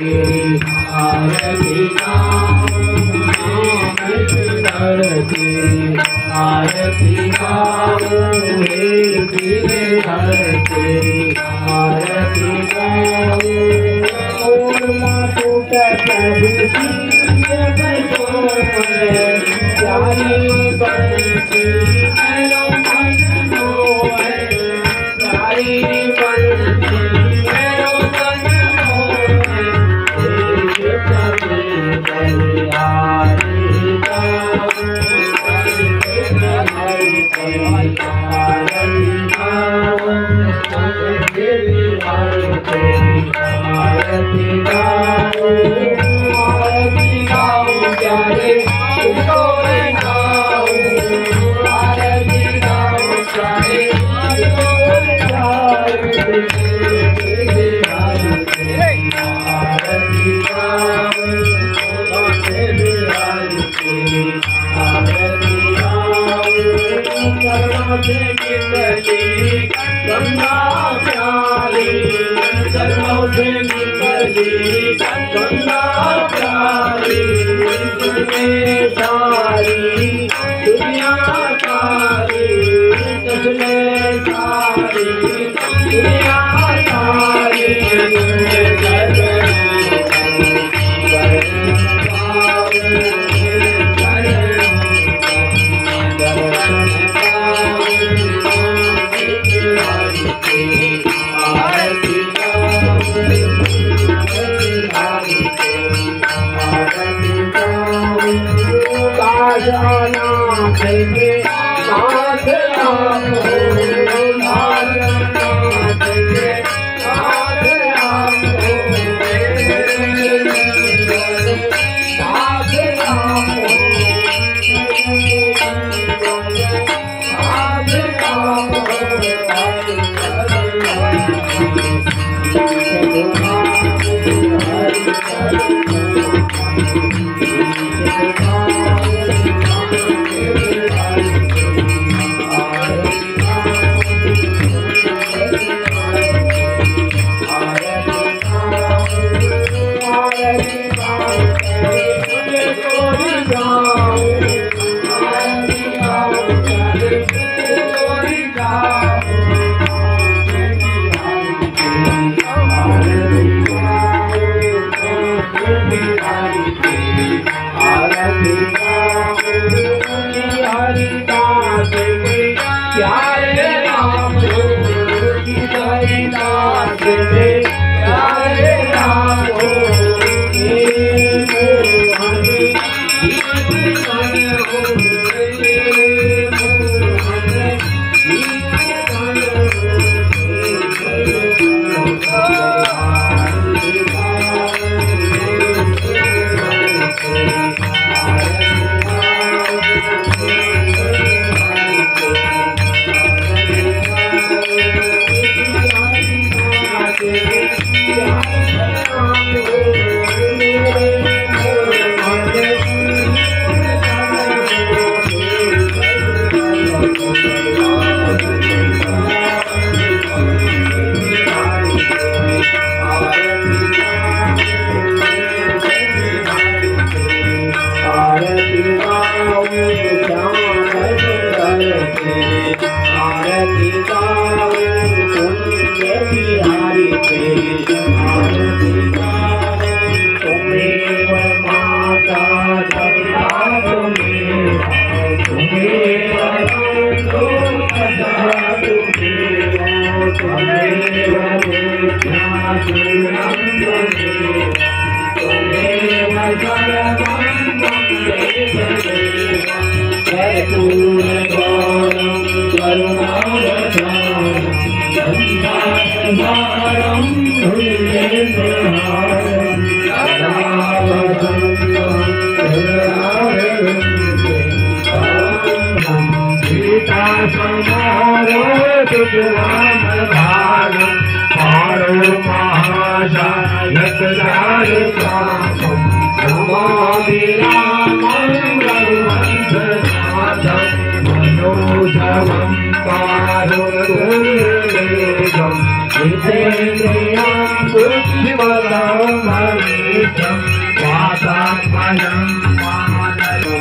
तेरी आरती गाऊं तेरी आरती गाऊं हे गिरधर तेरी आरती गाऊं मातु के प्रभु की प्यारी बंसी मेरो मन मोहे प्यारी बंसी मेरो मन मोहे तेरे प्रति बलिहारी गाऊं गंगा प्यारी सर्वों से निकली गंगा प्यारी इसमें सारी दुनिया सारी इसमें सारी दुनिया सारी जाना देंगे साथ आपको जाना देंगे साथ आपको साथ मनोजवं पारो वेगं जितेन्द्रियं बुद्धिमतामनिशं वातात्मजं मानसं